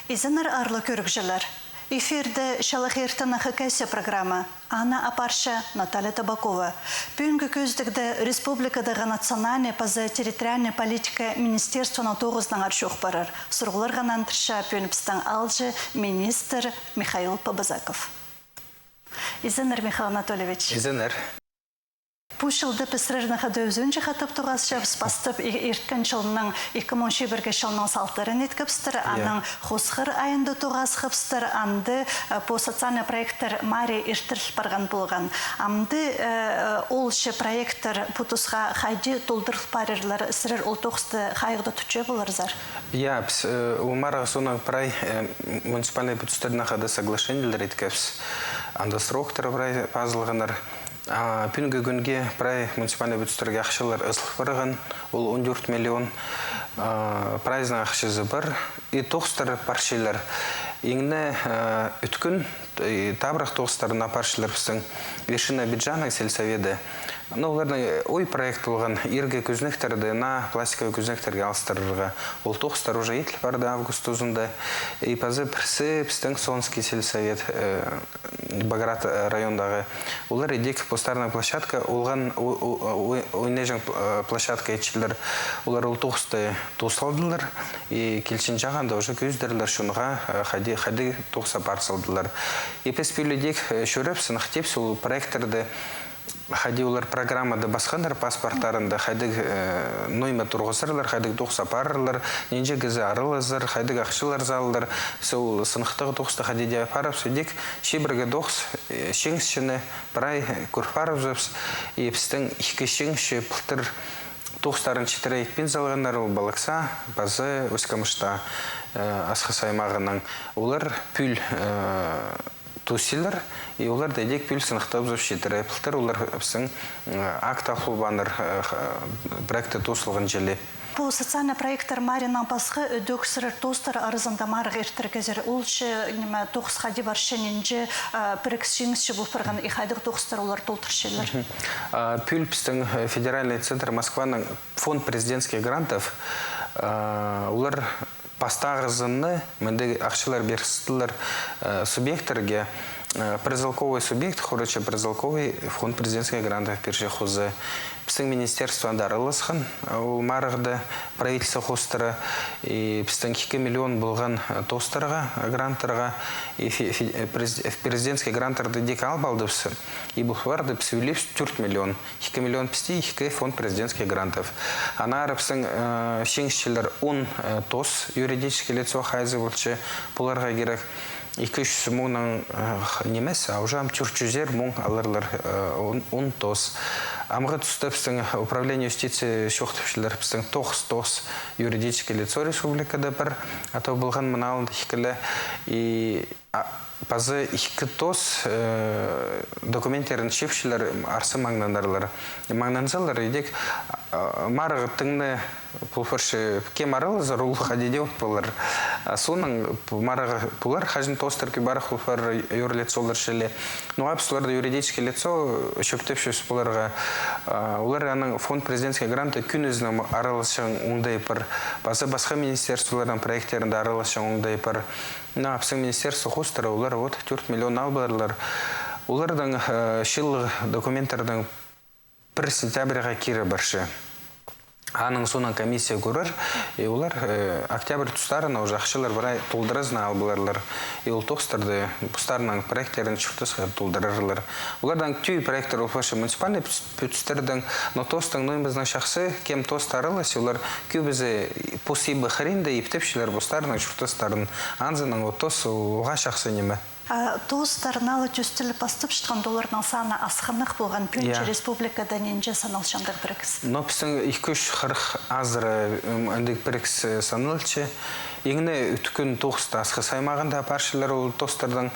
Изенер арлы көрікжілер. Эфирді шалахертана хакайся программа Анна Апарша, Наталья Табакова. Бүгінгі көздігді республикадағы национальная поза территориальная политика министерствона тоғыздан аршуқ барыр. Сұрғылар ғанан тұрша пөліпстан алжы министр Михаил Побазаков. Изенер Михаил Анатольевич. Изенер. Пушылды пісірірні қады өзінжі қатып тұғас жабыс бастып ерткін жылының 2011 жылының салтырын еткіпстір, аның қосқыр айынды тұғас қыпстыр, анды по социальный проекттер Мари ерттір барған болған. Амды олшы проекттер пұтысға қайды толдырық парерлер сірір ол тоқысты қайғыды түтче болырзар? Я, умара соны прай муниципальный пұтыстердің қады соглашениелер еткіпс. Анда сроқтыр прай пазылғанар. Пүнгі күнге прай муниципальный бүтістерге ақшылар ұсылық барған, ол 14 миллион прайзна ақшызы бар. И тоқстар паршилар. Еңіне үткін табырақ тоқстарына паршилар біздің Вершина Биджана сельсоведы. Олардың ой проект болған ерге көзнектерді на пластиковый көзнектерге алыстырырға. Ол тоқстар уже етіл барды август ұзында. И пазы бірсі біздің Сонский сельсовет Баграт райондағы. Олар едек постарная площадка, олған ойнежің площадка етшілер. Олар ол тоқсты тоқсалдылар. И келшін жағанда уже көздерлер шуныға қады тоқса парсалдылар. Епес пөледек шөріп сынықтеп сол проекторды Хады олар программада басқандар паспорттарында хады нойма тұрғысырлар, хады тоқса парырлар, ненже гізі арылызыр, хады ақшылар залылар, сол сынықтығы тоқсты хады де апарып, сөйдек шебірге тоқс, шеңсшіні бірай көрпарып жөпс, епістің екі шеңші пұлтыр тоқстарын читірі етпен залғандар ол балықса, базы өскамышта асқы саймағының. Олар пүл тусилар, и олар дәдек пүл сынықтап зөп шетірі. Пұлтар олар өпсің акт алфубаныр проекты тусылған желі. Бұл социальный проекттар Маринан басқы өдөк сырыр тостар арызында марық ертіргезер. Олшы тоқыс қади бар шенінже бірікс жеңісші бұл тұрған иқайдық тоқыстар олар толтыршелер. Пүл біздің федеральный центр Москваның фонд президентских грантов олар пастағызыны мінді ақшылар берістілер субъектерге призалковый субъект, хороча призалковый фонд президентских грантов перше хозы. Біздің министерство дарылысқан, ол марығды правительство хостары, и біздің 2 миллион болған тостарға, гранттарға, и президентский гранттарды дек албалдыпсы, и бұл барды псевелеп 4 миллион. 2 миллион пісті, 2 фонд президентских грантов. Ана арабсың шеңшілер 10 тос юридический лицо хайзы болчы, бұларға керек. 200 мыңның немес, а уже 400 мың алырлар 10 тос. Амға тұста біздің управление юстиции шоқтыпшылар біздің 9 юридический лицо республикада бір, а то болған мұналды хикілі. И пазы 2 тос документтерін шепшілер арсы маңнандарлар. Маңнанзалар едек марығы тыңны пұлфыршы кем арылызыр ұл қадеде өтпілер. Соның марығы пұлар қажын тостырки барық пұлфар юрлет солар шелі. Но апсыларды юридический лицо шөптепшіс пұларға. Олар фонд президентский гранты күн өзінің арылышын оңдай пір. Басқа министерстволардан проекттерінде арылышын оңдай пір. Апсың министерство хостары олар 4 миллион албарлар. Олардың шыл документтердің 1 сентябрьға кері баршы. Аның соның комиссия көрір, и олар октябрь тұстарына уже ақшылар бірай толдырызына албыларлар. И ол тоқстарды бұстарының проекттерін шүртісі толдырырлар. Олардан түй проекттер олфашы муниципальный пүтістердің, но тостың ноймызның шақсы кем тостарылыс, олар көбізі посибі қыринді ептепшілер бұстарының шүртістарын анзының отос оға шақсы неме. Тоғыстарыналы төстілі бастып шыққан долларының саны асқанық болған пүнші республикада ненже саналшандық бірікс? Но біздің 240 азыры өндік бірікс саналчы. Еңіне үткін тоғысты асқы саймағында паршылар ол тостардың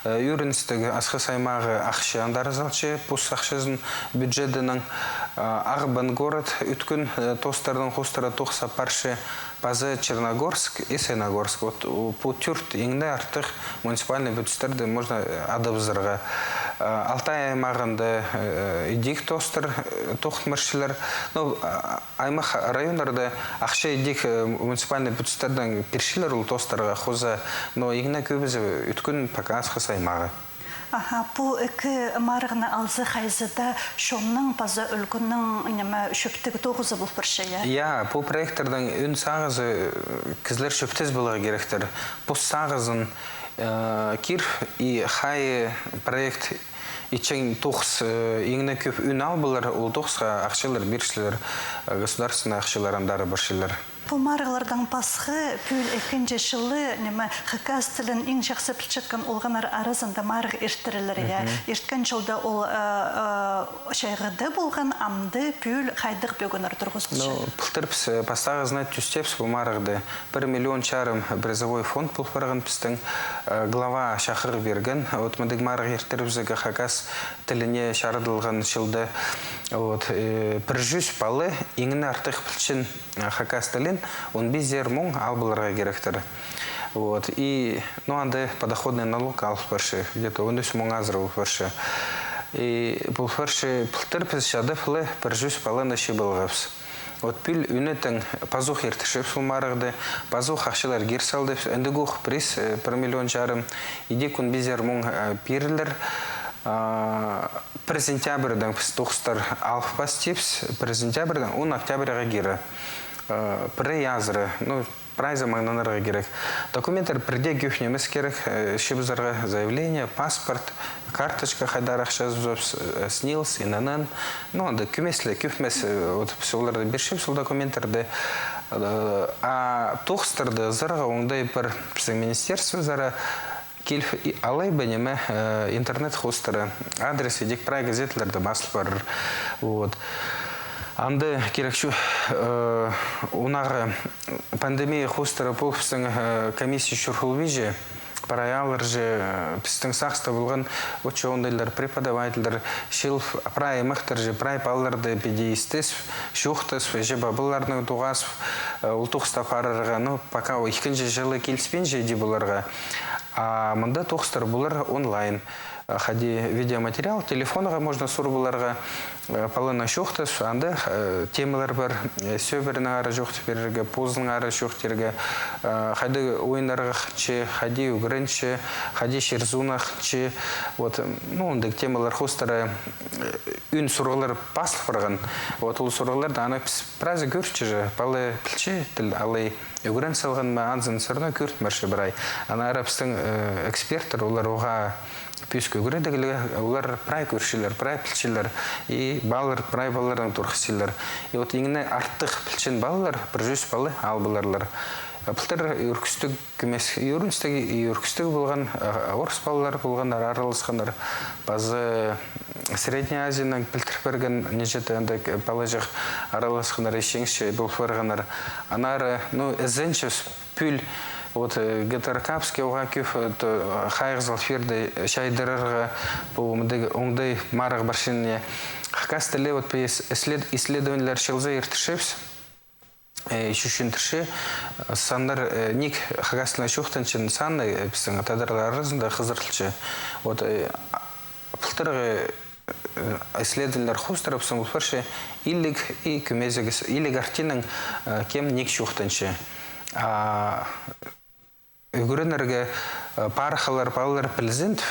үйріністігі асқы саймағы ақшы андарызалчы, пұс ақшызын бюджетінің ағыбын город үткін тостардың қостары тоқса паршы базы Черногорск и Сеногорск. Вот по тюрт еңіне артық муниципальный бюджеттерді можно адабызырға Алтай аймағында идик тостыр, тоқтмыршылар. Аймақ районларда ақша идик муниципальный бюджеттерден першилер ол тостарға қоза, но егіне көбізі үткін показ қыс аймағы. Бұл үкі марығына алзы қайзыда шонның паза үлгінің шөптігі тоғызы бұл бір шея? Бұл проектордың үн сағызы кізлер шөптіз бұлығы керектір. Бұл сағызын кир и хай проект ичен тоғыз еңіне көп үн ал бұлар, ол тоғызға ақшылар, бершілер, государственный ақшылар андары біршілер. Бұл марғылардан пасқы пүл екінші жылы қықаз тілін ең жақсы пілчеткен олғанар арызында марғы ерттірілер. Ерткен жылда ол шайғыды болған амды пүл қайдық бөгінір тұрғызды. Пылтырпс пастағызына түстепс бұл марғыды 1,5 миллион призовой фонд бұл барған пістің глава шақыр берген. Мүдік марғы ерттіріпзігі қақаз тіліне шарыдылған жылды 100 балы еңін артық пілчін қақаз тілін 15 мың албыларға керектір. И анды подоходный налог алып баршы, где-то 13 мың азыр алып баршы. И бұл баршы пылтырпыз шады пылы 100 балына ши болғапс. Пүл үнетің пазух ертішіп сұлмарығды, пазух ақшылар керсалды, үндігух приз 1,5 миллион, иде күн 15 мың берілер. Бір сентябрьдің тоқыстар алып бас тепс, бір сентябрьдің 10 октябрьға кері. Бірі языры, прайза маңнанарға керек. Документтер бірде көпнеміз керек, шебізарға заявление, паспорт, карточка қайдар ақша снилс, инанын. Көмеслі, көпмес, оларды бершіп сол документтерді. А тоқыстарды зарға оңдай бір министерство зара келіп алай бәнеме интернет-хостары, адрес едек прай газетлерді басыл бар. Анды керекші ұнағы пандемия хостары бұл пістің комиссия шұрхыл же, параялар же, пістің сақста болған өтші ондайлар преподавательдер, шыл прай мықтыр же, прай палларды бедеистес, шуқтыс, же бабыларының туғас, ұлтуқста парырға, пока екінші жылы келіспен же де бұларға. А мында тоқстар бұлар онлайн. Хади видеоматериал, телефонаға можно сұрбыларға палына шоқтыс, анда темалар бар, сөбірінің ары жоқты берерге, позының ары жоқтырге, хади ойынарға че, хади үгірінші, хади шерзунақ че, ондық темалар хостары үн сұрғылар басылып барған. Ол сұрғыларды ана празы көрші же, палы пілчі тіл алай үгірін салған ма анзын сұрына көрт мәрші бірай. Ана арабстың эксперттер, олар оға пүйскі көредігілі, олар прай көршілер, прай пілчілер, и балар, прай балардан тұрқысылар. И еңіне арттық пілчін балалар, 100 балы албыларлар. Пілтір үркістігі болған, орыс балалар болған, аралысқандар, базы Средняя Азияның пілтір берген нежеті балы жақ аралысқандар, ешеңші бұл барғандар. Анары, әзеншіс пүл, Гетаркапский оға көп қайғызал ферді шайдырырға оңдай марық баршынне. Қақас тілі исследователер шылза ертішіпс, үшіншінші сандар ник қағасына шоқтаншын санны біздің тадарлар арасында қызыртылшы. Пылтырғы исследователер қостырып соң бұл баршы илік и көмезігіз, илік артының кем ник шоқтаншы. Үгірінерге парықалар, балалар президент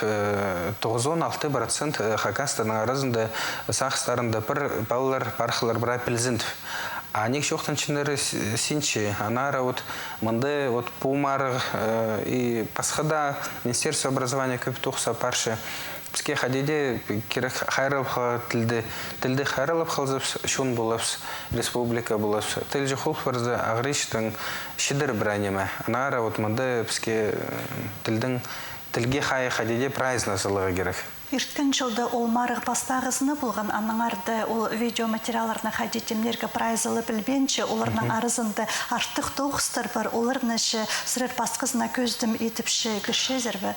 9-16% қақастының арасында сақыстарында бір балалар парықалар бірай президент. А нек жоқтаншынары синчи, анара мұнды пумарық и пасхада Министерство образования көп тоқса паршы. Бізге қадеде керек қайрылып тілді қайрылып қалзып, шун болапс, республика болапс. Тіл же қолып барзы ағырыштың шидір біранеме. Анара мұнды бізге тілге қайы қадеде прайз насылығы керек. Ирткен жылда ол марық пастағызыны болған анаңарды ол видеоматериаларына қадетемлерге прайзылы білбенші, оларының арызында артық тоғыстар бар, оларнышы сірер пастығызына көздім етіпші күршезербі?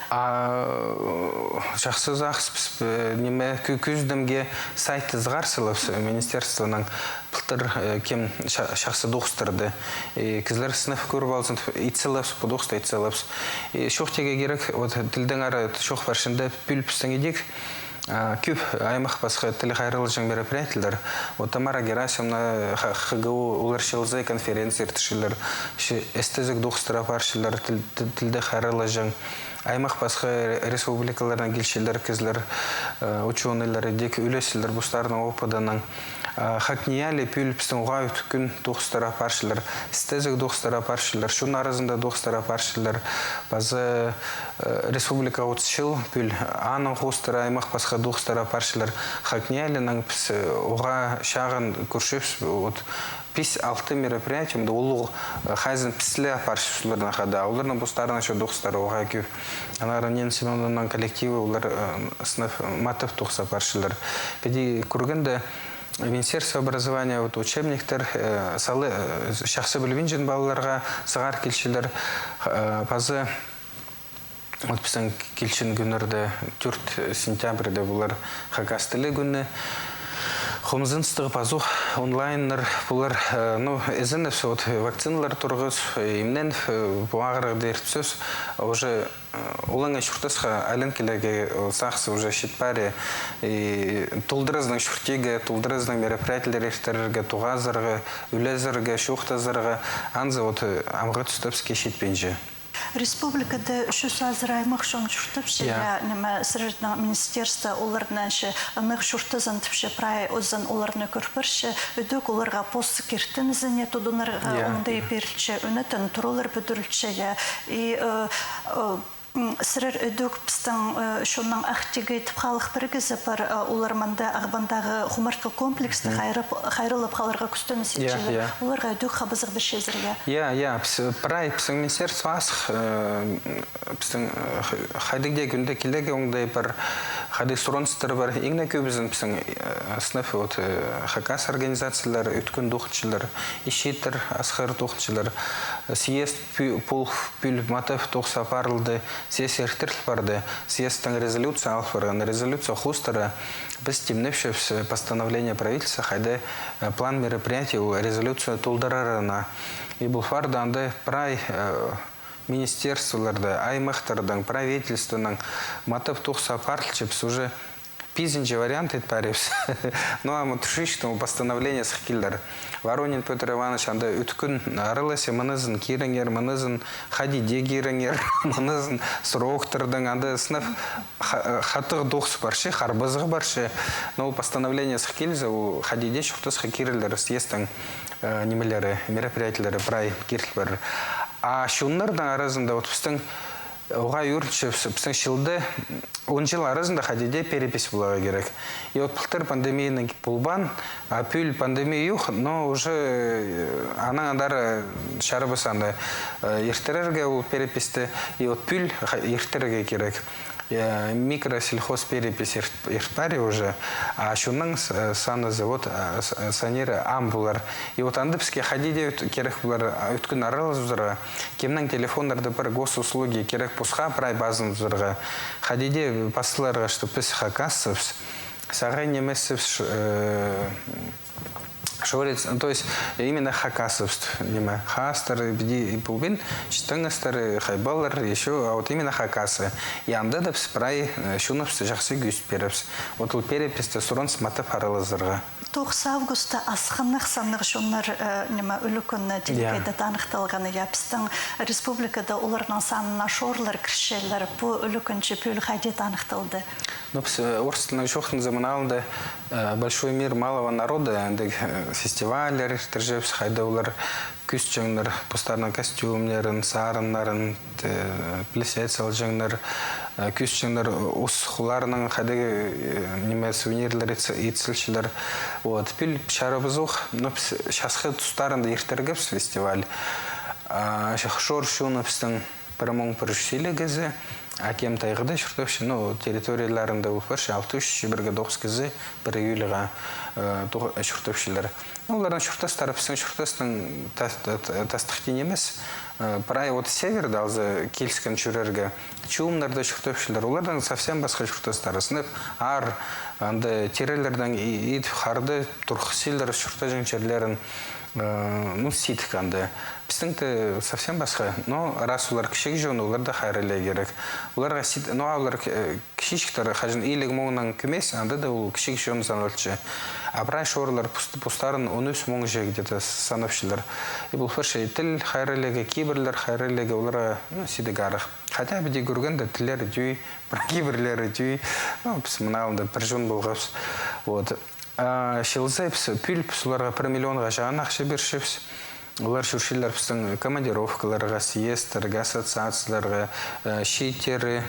Жақсыз ақыс неме көздімге сайты зғарсылып министерствоның пылтыр кем шақсы доғыстырды. Кізлер сынып көріп алсын, итсіліпс, бұдоғыста итсіліпс. Шоқ теге керек, тілдің ары шоқ баршында пүлпістің едек, Күп аймақ басқа тілі қайрылы жаң мероприятиялар. Вот Тамара Герасимовна ХГУ уларшылзай конференция ертішілер, эстезік доқыстыра паршылар тілді қайрылы жаң. Аймақ басқа республикаларына келшілер, кезлер, ученыйлары, дек үлесілер бұстарының опыданын. Хакнияли пүл пістің ұға өткін доқыстыра паршылар, эстезік доқыстыра паршылар, шун арызында доқыстыра паршылар. Базы республика 30 жыл пүл аның қостыра аймақ басқа доқыстыра паршылар. Хакниялінің ұға шағын көршіп, пис 6 мероприятиемді олығы хайзын післі паршыларына қада. Олардың бұстарына шо доқыстары ұға көп. Анары Нен Семеновнаның коллективі олар сынып матып доқса паршылар. Педи көргенде Министерство образования учебниктер салы шақсы білвинжен балаларға сығар келшілер базы біздің келшін күнірді 4 сентябрьде бұлар хакастылы күні Хомзынстығы пазух онлайнер бұлар, әзін вакциналар тұрғыз, емнен бұағыры дертсіз, уже олаңа шүртісқа әлін келеге сақсы уже шетпәрі, тұлдырызның шүртегі, тұлдырызның мероприятелер ертерерге, туғазырғы, үлезірге, шуқтазырғы, анзы амғы түстіпске шетпенжі. Республикада şu sazır aymaq şun şurtupşı ya nima sırrına ministerstva олардан ше ных şurtazan tüpşe pray ozan оларны körpürşe ödük olarga post kirtinizin ya tudunarga onday birçe öneten turulur büdürülçe ya Сырыр өдік біздің шонның ақтегі тұпқалық біргізі бар оларманда ағбандағы құмартқы комплексті қайрылып қаларға күстіні сетчелі. Оларға өдік қабызық бір шезірге. Прай біздің министерство асық біздің қайдығде күнде келеге оңдай бар қайдық сұроныстыр бар. Еңіне көбізін біздің сынып хакас организациялар, өткін доқытшылар, ешеттір, асқыр доқытшылар, съезд пүл матып тоқса парылды, съезд ертірлі барды, съездің резолюция алып барған, резолюция хустара, біз темнепші постановление правительства, қайды план мероприятий, резолюция толдарарына. И бұл фарда андай прай министерстволарды, аймақтардың, правительствоның матып тоқса парылчыпс уже пизинче вариант етпәрепс. Ну, а мы тушиштому постановление схкилдер. Воронин Петр Иванович анда үткін арыласы мұнызын керіңер, мұнызын хадиде керіңер, мұнызын сұрауқтырдың анда сынып хатығы доқсы баршы, харбызығы баршы. Но постановление схкилзі, хадиде шуқтысқы керілдер, съестің немелері, мероприятелері прай керілдер. А шунлардың арасында біздің оға үртші біздің шылды 10 жыл арасында хадиде перепись болуға керек. И бұлтыр пандемияның болбан, пүл пандемия юқ, но уже аның адары шарыбысанды ертерерге ол переписті, и пүл ертерерге керек. Микросельхоз перепись ертпари уже, а шунның саны завод санері ам бұлар. И анды бізге хадиде керек бұлар өткін аралыз бұзырға, кемнің телефонларды бір госуслуги керек бұсқа прай базын бұзырға. Хадиде басыларға, что біз хакасывс, сағай немесівс, то есть именно хакасовств, хастер, бубин, штангастер, хайбалар, еще, а вот именно хакасы. И андадап спрай, шуновс, жахсы гюст перепс. Вот у переписте сурон сматып аралазырға. 9 августа асқанық санық шонлар үлікін делегейді танықталғаны япыстың республикада оларынан санына шорлар кіршелер бұл үлікінші пүл қайде танықталды? Ну, орыстың жоқтың заманалында большой мир малого народа, фестивалер, тіржепс, қайда олар күз жаңлар, постарна костюмлерін, сарынларын, плесецел жаңлар, күз жаңлар, ұсқыларының қайдығы неме сувенирлер етсілшілер. Піл шарабызуқ, шасқы тұстарында ертергіпс фестиваль. Шор шуны пістің бірмон përшілі кезі, Акем тайғыда шұртапшы, территорияларында ұлпаршы 6-3-9 кезі бір үйіліға шұртапшылар. Олардан шұртастары пісің шұртастың тастықтен емес. Прай северді алзы келіскен жүрерге чуымларды шұртапшылар. Олардан совсем басқа шұртастары. Сынып ар, терелердің ид, қарды, тұрқысылдар шұрта жеңчерлерін ну, ситик анда. Біздің совсем басқа. Но раз олар кішек жон, олар да хайрылы керек. Оларға сит, ну, олар кішечіктер қажын илік моңынан кемес, анда да ол кішек жон саналчы. А брай шорлар пустарын 13 моң же где-то санапшылар. И бұл ферші тіл хайрылыға, киберлер хайрылыға оларға сидік арық. Хотя біде көргенде тілер дүй, бір киберлері дүй. Біз мұнағында бір жон болғапс. Вот. Шилзайпс, пүлпс, оларға 1 миллионға жағын ақша бершіпс. Олар жүршілер біздің командировкаларға, съездерға, ассоциацияларға, шейтері,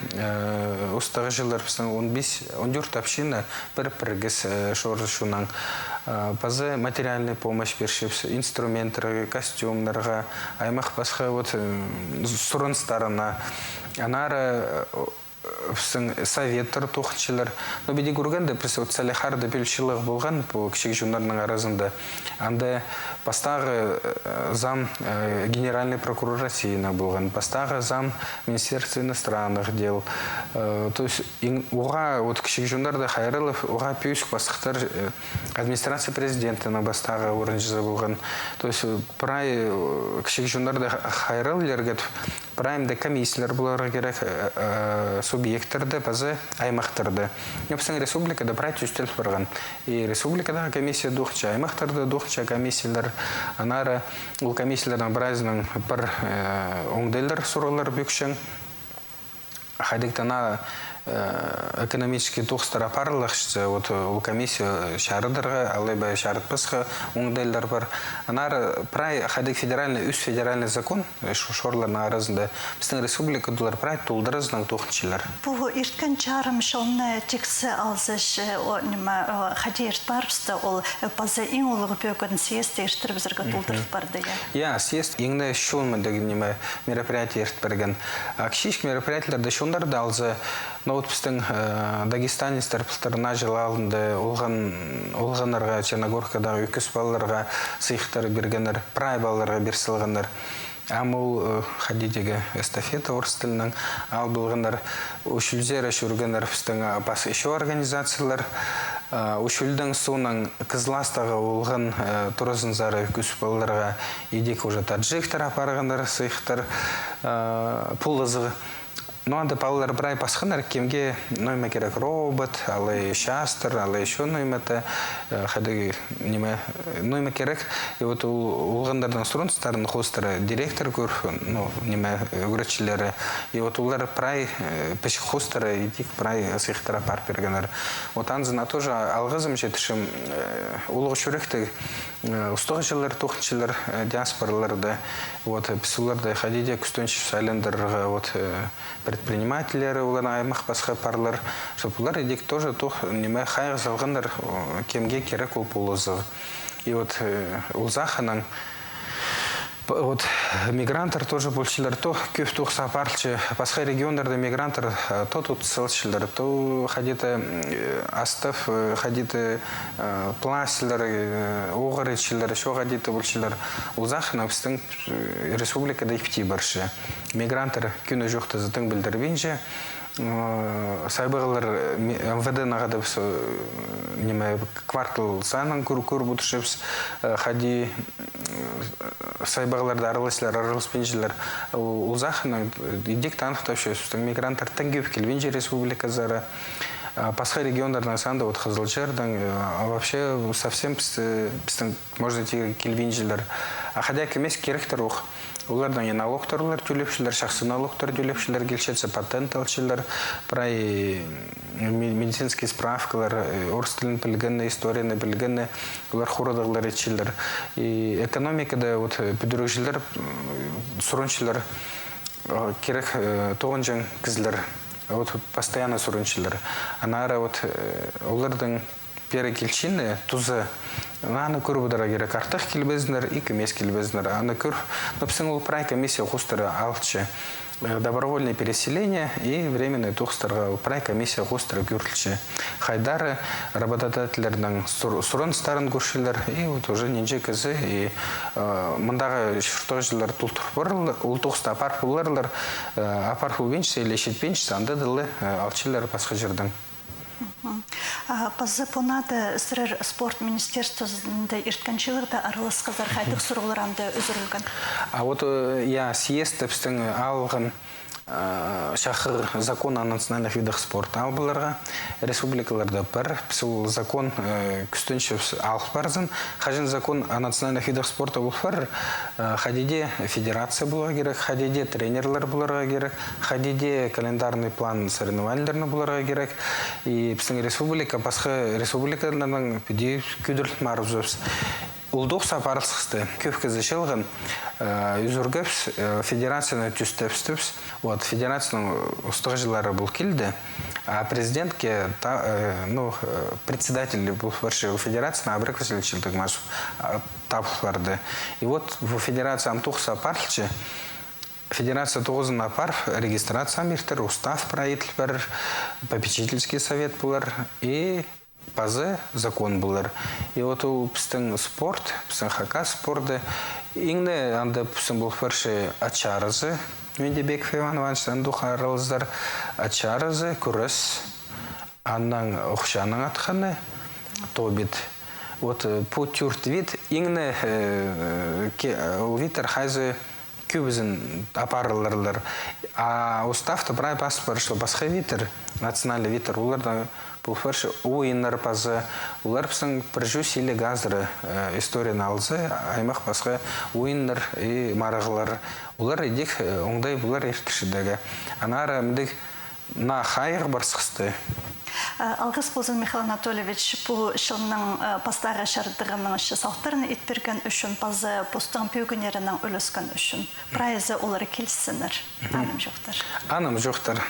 ұстағы жылар біздің 15-14 община бір-біргіз шорышуынан. Базы материальный помощь бершіпс, инструментарға, костюмларға, аймақ басқа сұрынстарына. Анары советтер тоқчылар. Но беде көргенде салихарды бөлшілігі болған бұл кішек жонларының арасында. Анда бастағы зам генеральный прокурор Россияна болған, бастағы зам Министерства иностранных дел. То есть оға кішек жонларда Хайрылов, оға пүйсік бастықтар администрация президентінің бастағы орынжызы болған. То есть прай кішек жонларда Хайрыллергет праймда комиссиялар боларға керек субъекттарды, базы аймақтарды. Непсің республикада прайт үстел барған. И республикадағы комиссия дұқча, аймақтарды дұқча комиссиялар. Анары ол комиссиялардан біразының бір оңдайлар сұралар бүкшін. Хайдықтана экономический тоқстар апарылықшысы, ол комиссия шарыдырға, алайба шарытпысқа оңдайлар бар. Анар прай хадик федеральный, үс федеральный закон шорларының арасында біздің республика дулар прай толдырызның тоқыншылар. Бұл ирткен чарым шоны тексе алзыш хади ирт барбысты, ол базы ең олығы бөкін съезд ерттір бізіргі толдырып барды. Я, съезд еңді шонмынды мероприятие ерт берген. Кішішк мероприятияларды шонларды алзы. Но вот біздің Дагестане старпылтарына жыл алынды, олғанарға, Черногоркадағы үкіс балаларға сыйықтары бергенер, прай балаларға берсілғандар. Амул хадидегі эстафета орыс тілінің ал білгенер, үшілзері жүргенер біздің бас еще организациялар. Үшілдің суының Кызластағы олған тұрызын зары үкіс балаларға едек уже таджиктар апарғандар сыйықтар пулызығы. Но анда балалар брай пасханар кемге нойма керек робот, алы шастыр, алы еще ноймата, хады неме нойма керек. И вот улгандардан сұрынстарын хостары директор көр, неме үгірітшілері. И вот улар прай пеші хостары едік прай сыйықтара пар бергенер. Вот анзына тоже алғызым жетішім улығы шүректі ұстығы жылар, тоқыншылар, диаспораларды. Вот писуларды хадиде күстөнші сайлендерға вот предпринимателері, оларына аймақ басқа парлар, чтобы олар едек тоже неме хайғы залғандар кемге керек ол полызы. И вот ұлзақының вот мигранттар тоже большилар, то көф тоқса парлчы, басқа региондарда мигранттар то тут селшилар, то хадиты астав, хадиты пластилар, оғырычылар, шо хадиты большилар. Ұлзақының біздің республикада ипти баршы. Мигранттар күні жоқты зытың білдірбенже, сайбағылар МВД нағады квартал санын күр бұтышыпс, хади сайбағыларды арылыспенжілер. Ұлзақының идек танықтаушы, мигранттар тәңгеп келбенже республиказары. Пасха региондардан санда вот Хазылчардан, вообще совсем біздің можно келбенжілер. А хотя кемес керектер оқ. Олардан налогтарлар төлепшілер, шақсы налогтар төлепшілер келшетсе, патент алшылар, прай медицинские справкалар, орыс тілін білгені, историяны білгені, олар хорадығылар етшілер. И экономикада бүдірекшілер, сұрыншылар, керек тоғын жан кізлер, постоянно сұрыншылар. Анара олардың пері келшіні тұзы, аны көр бұдыра керек артық келбезінер, екі мес келбезінер. Аны көр, но ол прай комиссия құстыры алчы добровольное переселение и временный тұқстырға прай комиссия құстыры көрілчі. Хайдары работодателердің сұрын старын көршілер, и вот уже ненже кізі, и мұндағы шұртығы жылар тұлтық бұрылы, ол тұқста апар бұларлар, апар бұлбеншісі, елешет беншісі, анда дылы алчылар басқа жердің. Пазы понады сырыр спорт министерствосында иртканчылыгда арылыс кызар хайдык суруларында өзүрүлгөн. А вот я съезд біздің алғын шақыр закон о национальных видах спорта албыларға республикаларда бір бұл закон күстінші алып барзын. Қажын закон о национальных видах спорта бұл бір хадиде федерация бұлға керек, хадиде тренерлер бұларға керек, хадиде календарный план соревновательдеріне бұларға керек. И біздің республика, басқа республикаларының пиде күдірлік марып жөпс. Улдуq сапарылсықсты. Көп кезі шылғын үзіргіпс, федерацияны түстепстіпс. Вот, федерацияның ұстығы жылары бұл келді. А президентке, председатель бұл федерацияны Абрек Васильевич Илтыгмашев тапып барды. И вот в федерация Антуқ сапарлчы, федерация тоғызын апар, регистрация миртер, устав правитель бар, попечительский совет бұлар и пазы закон бұлар. И вот у пістің спорт, пістің хака спорты, иңді анда пістің бұл фарши ачарызы, Мендебеков Иван Ивановичтан духа аралыздар ачарызы, күріс, аннан ұқшаның атқаны, тобит. Вот по тюрт вид, иңді витер хайзы күбізін апарылырлар. А уставты брай паспорт, что басқа витер, национальный витер, олардан бұл фарши ойынлар пазы, олар пісің біржу силі газыры историяны алзы, аймақ басқа ойынлар и марығылар. Олар едек оңдай бұлар ерткішідегі. Анары мүдік на хайық бар сықсты. Алғыс болсын Михаил Анатольевич, бұл шылының пастағы шардығының үші сақтарын етберген үшін, пазы постың пөйгінерінің өліскен үшін. Прайызы олары келсінір. Аным жоқтар. Аным жоқтар.